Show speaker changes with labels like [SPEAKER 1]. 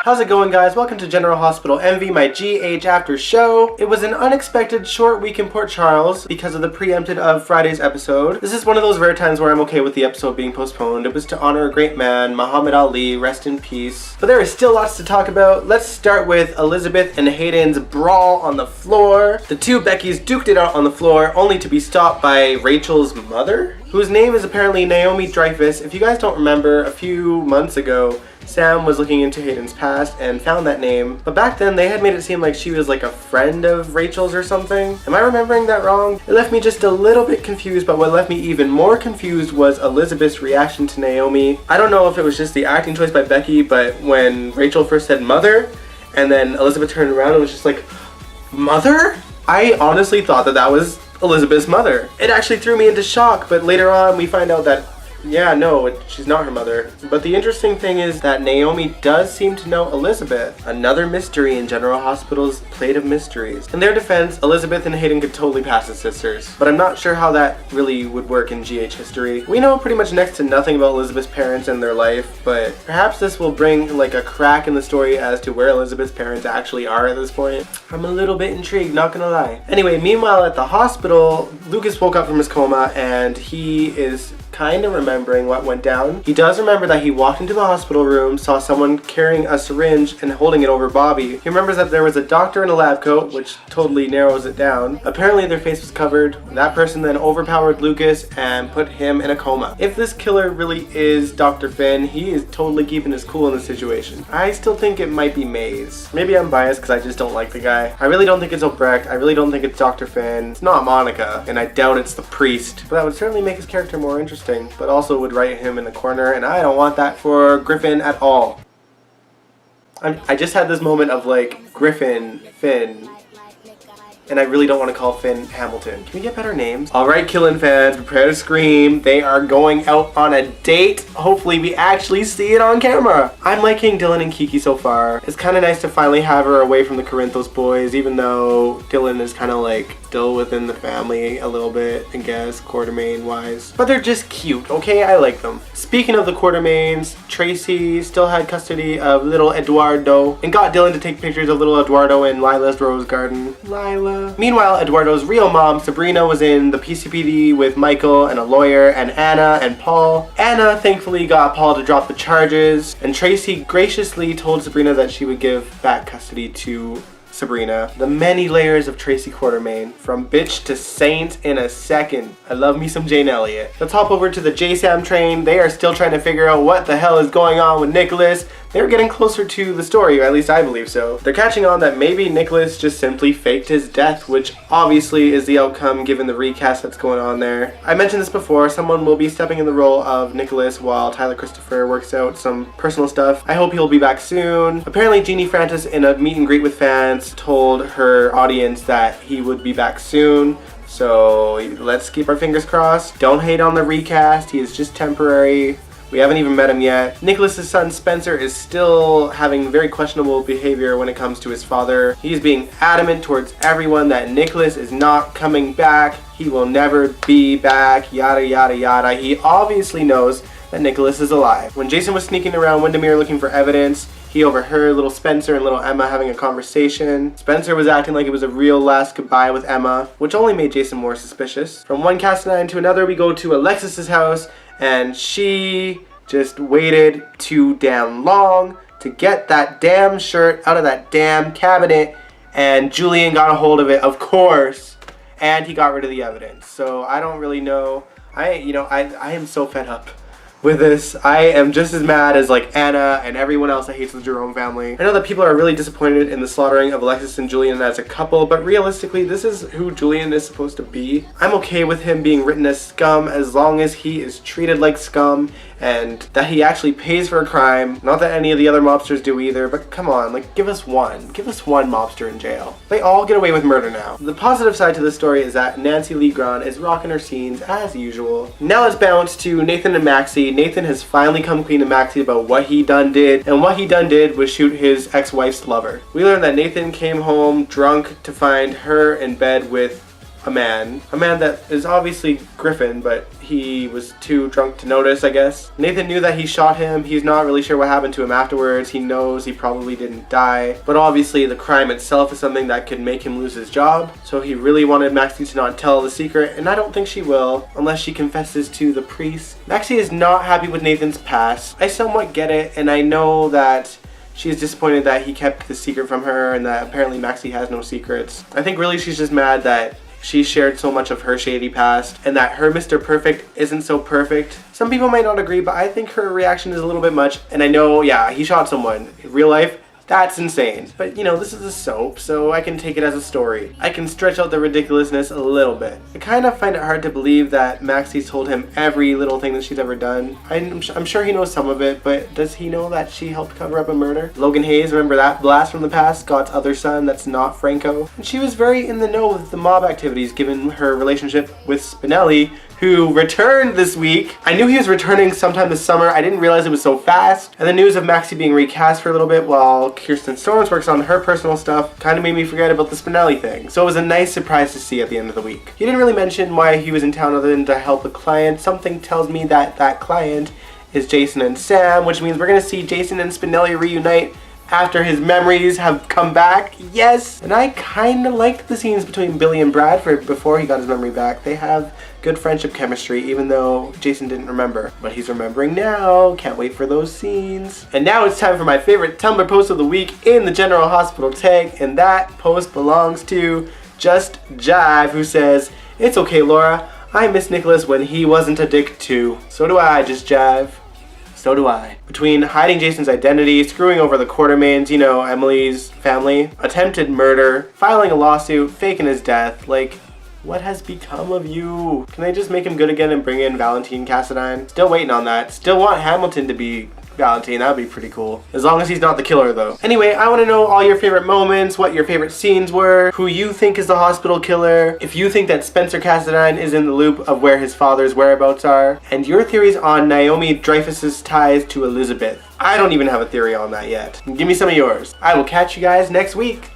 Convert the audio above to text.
[SPEAKER 1] How's it going, guys? Welcome to General Hospital Envy, my GH after show. It was an unexpected short week in Port Charles because of the preempted of Friday's episode. This is one of those rare times where I'm okay with the episode being postponed. It was to honor a great man, Muhammad Ali, rest in peace. But there is still lots to talk about. Let's start with Elizabeth and Hayden's brawl on the floor. The two Beckys duked it out on the floor, only to be stopped by Rachel's mother, whose name is apparently Naomi Dreyfus. If you guys don't remember, a few months ago, Sam was looking into Hayden's past and found that name. But back then, they had made it seem like she was like a friend of Rachel's or something. Am I remembering that wrong? It left me just a little bit confused, but what left me even more confused was Elizabeth's reaction to Naomi. I don't know if it was just the acting choice by Becky, but when Rachel first said mother, and then Elizabeth turned around and was just like, mother? I honestly thought that that was Elizabeth's mother. It actually threw me into shock, but later on we find out that she's not her mother. But the interesting thing is that Naomi does seem to know Elizabeth. Another mystery in General Hospital's plate of mysteries. In their defense, Elizabeth and Hayden could totally pass as sisters, but I'm not sure how that really would work in GH history. We know pretty much next to nothing about Elizabeth's parents and their life, but perhaps this will bring like a crack in the story as to where Elizabeth's parents actually are at this point. I'm a little bit intrigued, not gonna lie. Anyway, meanwhile at the hospital, Lucas woke up from his coma and he is kind of remembering what went down. He does remember that he walked into the hospital room, saw someone carrying a syringe and holding it over Bobby. He remembers that there was a doctor in a lab coat, which totally narrows it down. Apparently their face was covered. That person then overpowered Lucas and put him in a coma. If this killer really is Dr. Finn, he is totally keeping his cool in this situation. I still think it might be Maze. Maybe I'm biased because I just don't like the guy. I really don't think it's Obrecht. I really don't think it's Dr. Finn. It's not Monica, and I doubt it's the priest. But that would certainly make his character more interesting, but also would write him in the corner, and I don't want that for Griffin at all. I just had this moment of like, Griffin, Finn, and I really don't want to call Finn Hamilton. Can we get better names? Alright, Killin' fans, prepare to scream. They are going out on a date. Hopefully we actually see it on camera. I'm liking Dillon and Kiki so far. It's kind of nice to finally have her away from the Corinthos boys, even though Dillon is kind of like still within the family a little bit, I guess, Quartermain wise. But they're just cute, okay? I like them. Speaking of the Quartermains, Tracy still had custody of little Eduardo and got Dillon to take pictures of little Eduardo in Lila's rose garden. Lila. Meanwhile, Eduardo's real mom, Sabrina, was in the PCPD with Michael and a lawyer and Anna and Paul. Anna thankfully got Paul to drop the charges, and Tracy graciously told Sabrina that she would give back custody to Sabrina. The many layers of Tracy Quartermain, from bitch to saint in a second. I love me some Jane Elliott. Let's hop over to the JaSam train. They are still trying to figure out what the hell is going on with Nicholas. They're getting closer to the story, or at least I believe so. They're catching on that maybe Nicholas just simply faked his death, which obviously is the outcome given the recast that's going on there. I mentioned this before, someone will be stepping in the role of Nicholas while Tyler Christopher works out some personal stuff. I hope he'll be back soon. Apparently Jeannie Francis, in a meet and greet with fans, told her audience that he would be back soon. So let's keep our fingers crossed. Don't hate on the recast, he is just temporary. We haven't even met him yet. Nicholas's son Spencer is still having very questionable behavior when it comes to his father. He's being adamant towards everyone that Nicholas is not coming back. He will never be back, yada yada yada. He obviously knows that Nicholas is alive. When Jason was sneaking around Windermere looking for evidence, he overheard little Spencer and little Emma having a conversation. Spencer was acting like it was a real last goodbye with Emma, which only made Jason more suspicious. From one Cassadine to another, we go to Alexis's house, and she just waited too damn long to get that damn shirt out of that damn cabinet, and Julian got a hold of it, of course, and he got rid of the evidence. So I don't really know. I am so fed up with this. I am just as mad as like Anna and everyone else that hates the Jerome family. I know that people are really disappointed in the slaughtering of Alexis and Julian as a couple, but realistically, this is who Julian is supposed to be. I'm okay with him being written as scum as long as he is treated like scum and that he actually pays for a crime. Not that any of the other mobsters do either, but come on, like give us one mobster in jail. They all get away with murder now. The positive side to the story is that Nancy Lee Grahn is rocking her scenes as usual. Now let's bounce to Nathan and Maxie. Nathan has finally come clean to Maxie about what he done did, and what he done did was shoot his ex-wife's lover. We learned that Nathan came home drunk to find her in bed with a man that is obviously Griffin, but he was too drunk to notice, I guess. Nathan knew that he shot him. He's not really sure what happened to him afterwards. He knows he probably didn't die, but obviously the crime itself is something that could make him lose his job. So he really wanted Maxie to not tell the secret, and I don't think she will, unless she confesses to the priest. Maxie is not happy with Nathan's past. I somewhat get it, and I know that she is disappointed that he kept the secret from her and that apparently Maxie has no secrets. I think really she's just mad that she shared so much of her shady past and that her Mr. Perfect isn't so perfect. Some people might not agree, but I think her reaction is a little bit much. And I know, yeah, he shot someone. In real life, that's insane. But you know, this is a soap, so I can take it as a story. I can stretch out the ridiculousness a little bit. I kind of find it hard to believe that Maxie told him every little thing that she's ever done. I'm sure he knows some of it, but does he know that she helped cover up a murder? Logan Hayes, remember that blast from the past? Scott's other son that's not Franco. And she was very in the know with the mob activities given her relationship with Spinelli, who returned this week. I knew he was returning sometime this summer. I didn't realize it was so fast. And the news of Maxie being recast for a little bit while Kirsten Storms works on her personal stuff kind of made me forget about the Spinelli thing. So it was a nice surprise to see at the end of the week. He didn't really mention why he was in town other than to help a client. Something tells me that that client is Jason and Sam, which means we're gonna see Jason and Spinelli reunite after his memories have come back. Yes! And I kind of liked the scenes between Billy and Bradford before he got his memory back. They have good friendship chemistry, even though Jason didn't remember. But he's remembering now. Can't wait for those scenes. And now it's time for my favorite Tumblr post of the week in the General Hospital tag, and that post belongs to Just Jive, who says, "It's okay, Laura. I miss Nicholas when he wasn't a dick too. So do I, Just Jive. So do I." Between hiding Jason's identity, screwing over the Quartermains, you know, Emily's family, attempted murder, filing a lawsuit, faking his death, like, what has become of you? Can they just make him good again and bring in Valentine Cassadine? Still waiting on that. Still want Hamilton to be Valentine. That would be pretty cool. As long as he's not the killer, though. Anyway, I want to know all your favorite moments, what your favorite scenes were, who you think is the hospital killer, if you think that Spencer Cassadine is in the loop of where his father's whereabouts are, and your theories on Naomi Dreyfus's ties to Elizabeth. I don't even have a theory on that yet. Give me some of yours. I will catch you guys next week.